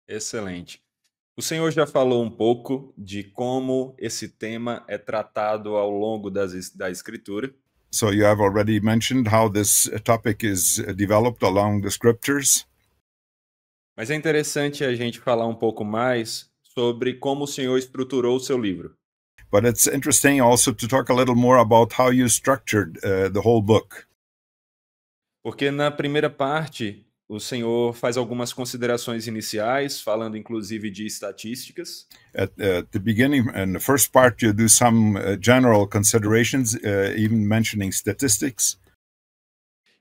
Excelente. O senhor já falou um pouco de como esse tema é tratado ao longo da escritura, So you have already mentioned how this topic is developed along the scriptures. mas é interessante a gente falar um pouco mais sobre como o senhor estruturou o seu livro. But it's interesting also to talk a little more about how you structured the whole book. Porque na primeira parte, o senhor faz algumas considerações iniciais, falando inclusive de estatísticas. At the beginning, in the first part, you do some general considerations, even mentioning statistics.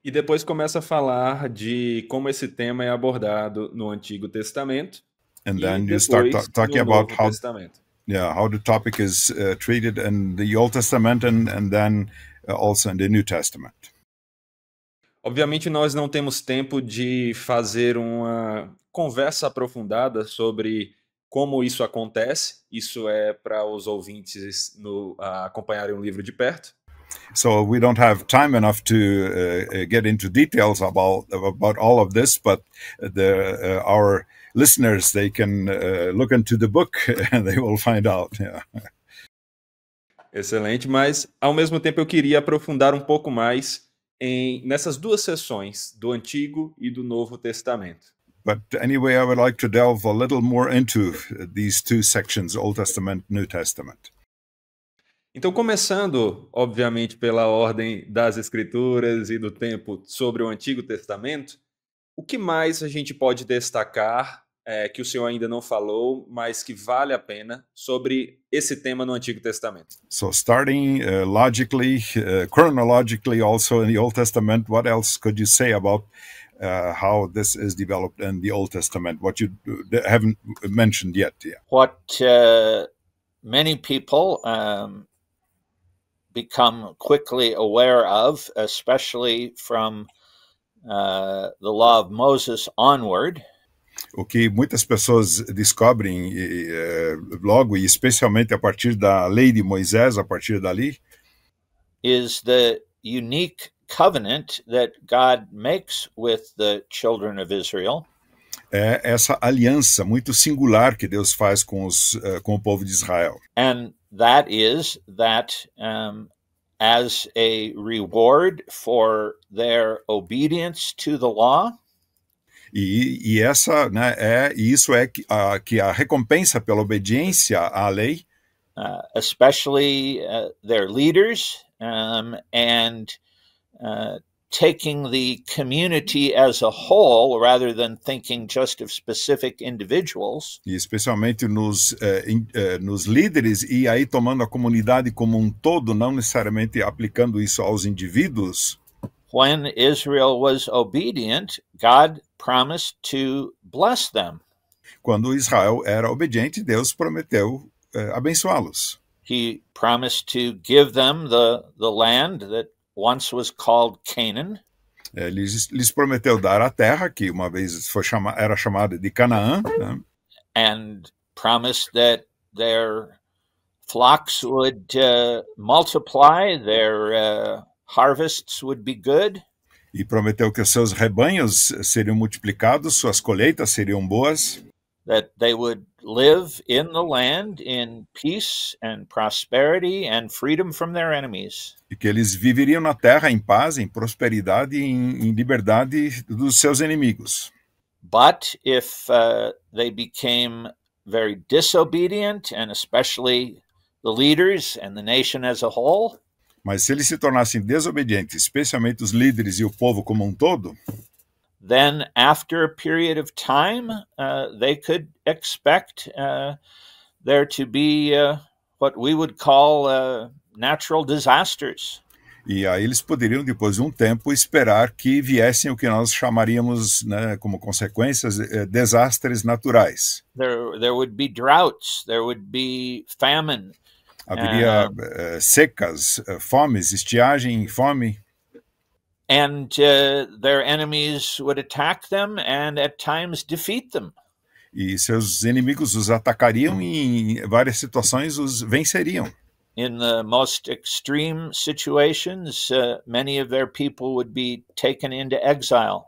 E depois começa a falar de como esse tema é abordado no Antigo Testamento And e then you start depois talking no about Novo how, Testamento. yeah, how the topic is treated in the Old Testament and then also in the New Testament. Obviamente, nós não temos tempo de fazer uma conversa aprofundada sobre como isso acontece. Isso é para os ouvintes acompanharem o livro de perto. So we don't have time enough to get into details about all of this, but our listeners, they can look into the book and they will find out. Yeah. Excelente, mas ao mesmo tempo eu queria aprofundar um pouco mais nessas duas sessões, do Antigo e do Novo Testamento. But anyway, I would like to delve a little more into these two sections, Old Testament, New Testament. Então, começando, obviamente, pela ordem das Escrituras e do tempo sobre o Antigo Testamento, o que mais a gente pode destacar que o senhor ainda não falou, mas que vale a pena sobre esse tema no Antigo Testamento? So starting logically, chronologically also in the Old Testament, what else could you say about how this is developed in the Old Testament, what you haven't mentioned yet? Yeah. What many people become quickly aware of, especially from the law of Moses onward, O que muitas pessoas descobrem logo, e especialmente a partir da lei de Moisés, a partir dali, is the unique covenant that God makes with the children of Israel. É essa aliança muito singular que Deus faz com o povo de Israel. And that is that as a reward for their obedience to the law, E essa, né, isso é que a recompensa pela obediência à lei, especially their leaders, and taking the community as a whole rather than thinking just of specific individuals. E especialmente nos líderes, e aí tomando a comunidade como um todo, não necessariamente aplicando isso aos indivíduos. When Israel was obedient, God promised to bless them. Quando Israel era obediente, Deus prometeu abençoá-los. He promised to give them the land that once was called Canaan. Lhes prometeu dar a terra que uma vez era chamada de Canaã, né? And promised that their flocks would multiply, their harvests would be good. E prometeu que os seus rebanhos seriam multiplicados, suas colheitas seriam boas. That they would live in the land in peace and prosperity and freedom from their enemies. E que eles viveriam na terra em paz, em prosperidade e em liberdade dos seus inimigos. But if they became very disobedient, and especially the leaders and the nation as a whole, mas se eles se tornassem desobedientes, especialmente os líderes e o povo como um todo, then after a period of time, they could expect there to be what we would call natural disasters. E aí eles poderiam, depois de um tempo, esperar que viessem o que nós chamaríamos, né, como consequências, desastres naturais. There would be droughts, there would be famine. Haveria secas, fomes, estiagem, fome. And their enemies would attack them and at times defeat them. E seus inimigos os atacariam e em várias situações os venceriam. In the most extreme situations, many of their people would be taken into exile.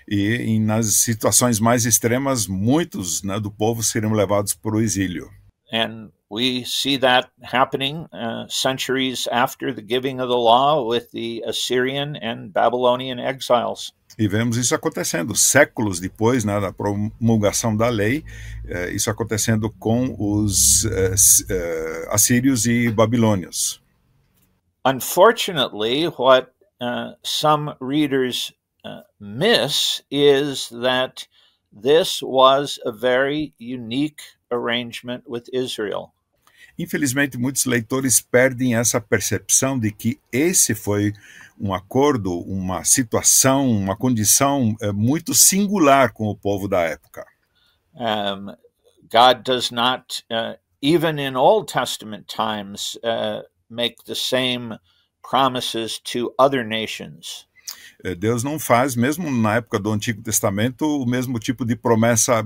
E nas situações mais extremas, muitos, né, do povo seriam levados para o exílio. And we see that happening centuries after the giving of the law with the Assyrian and Babylonian exiles. E vemos isso acontecendo séculos depois, né, da promulgação da lei, isso acontecendo com os assírios e babilônios. Unfortunately, what some readers miss is that this was a very unique arrangement with Israel. Infelizmente, muitos leitores perdem essa percepção de que esse foi um acordo, uma situação, uma condição muito singular com o povo da época. God does not, even in Old Testament times, make the same promises to other nations. Deus não faz, mesmo na época do Antigo Testamento, o mesmo tipo de promessa,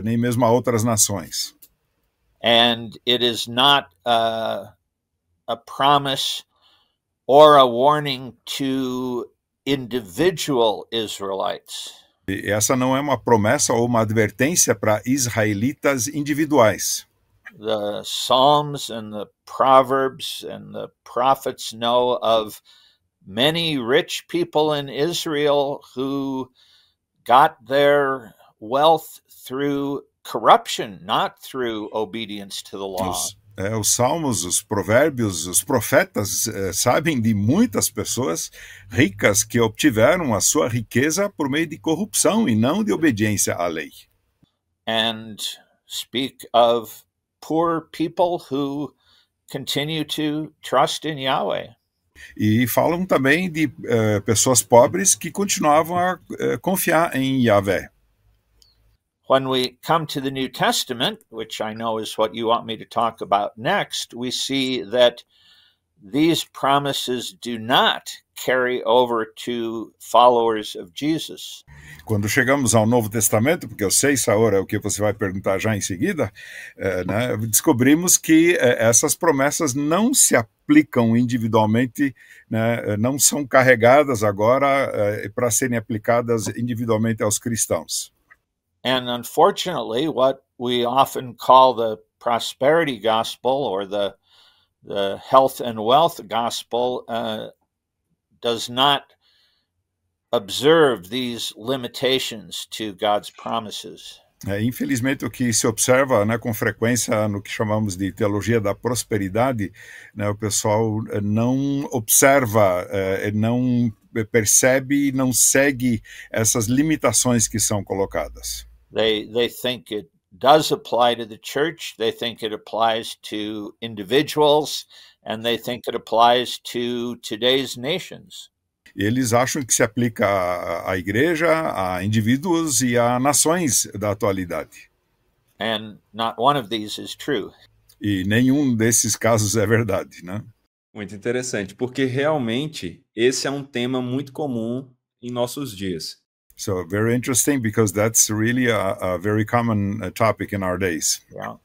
nem mesmo a outras nações. And it is not a promise or a warning to individual Israelites. E essa não é uma promessa ou uma advertência para israelitas individuais. The Psalms and the Proverbs and the prophets know of many rich people in Israel who got their wealth through corruption, not through obedience to the law. Os salmos, os provérbios, os profetas sabem de muitas pessoas ricas que obtiveram a sua riqueza por meio de corrupção e não de obediência à lei. And speak of poor people who continue to trust in Yahweh. E falam também de pessoas pobres que continuavam a confiar em Yahvé. When we come to the New Testament, which I know is what you want me to talk about next, we see that these promises do not carry over to followers of Jesus. Quando chegamos ao Novo Testamento, porque eu sei, Saor, é o que você vai perguntar já em seguida, né, descobrimos que essas promessas não se aplicam individualmente, né, não são carregadas agora para serem aplicadas individualmente aos cristãos. And unfortunately, what we often call the prosperity gospel or the health and wealth gospel does not observe these limitations to God's promises. Infelizmente, o que se observa, né, com frequência no que chamamos de teologia da prosperidade, né, o pessoal não observa, não percebe, não segue essas limitações que são colocadas. They think it does apply to the church, they think it applies to individuals, and they think it applies to today's nations. Eles acham que se aplica à igreja, a indivíduos e a nações da atualidade. And not one of these is true. E nenhum desses casos é verdade, né? Muito interessante, porque realmente esse é um tema muito comum em nossos dias. So very interesting because that's really a very common topic in our days. Yeah.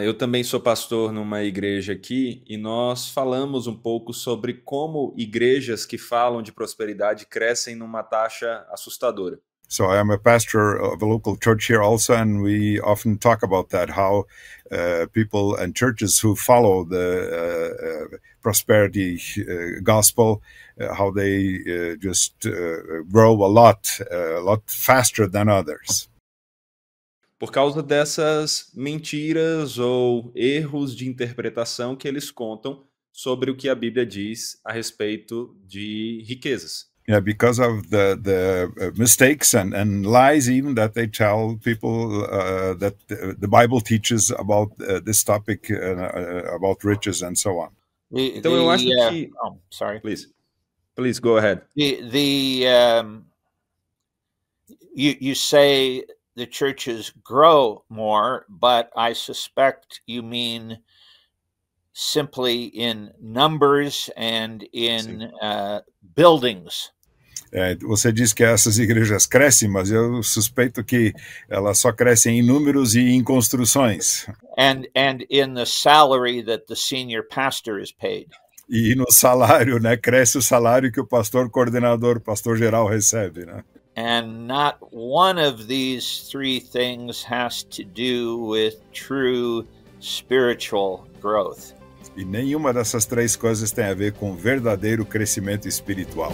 Eu também sou pastor numa igreja aqui e nós falamos um pouco sobre como igrejas que falam de prosperidade crescem numa taxa assustadora. So I am a pastor of a local church here also, and we often talk about that, how people and churches who follow the prosperity gospel, how they just grow a lot faster than others. Por causa dessas mentiras ou erros de interpretação que eles contam sobre o que a Bíblia diz a respeito de riquezas. Yeah, because of the mistakes and lies even that they tell people that the Bible teaches about this topic, about riches and so on. Então eu acho que... Oh, sorry. Please go ahead. You say the churches grow more, but I suspect you mean simply in numbers and in buildings. Você diz que essas igrejas crescem, mas eu suspeito que elas só crescem em números e em construções. And in the salary that the senior pastor is paid. E no salário, né? Cresce o salário que o pastor coordenador, pastor geral recebe, né? And not one of these three things has to do with true spiritual growth. E nenhuma dessas três coisas tem a ver com verdadeiro crescimento espiritual.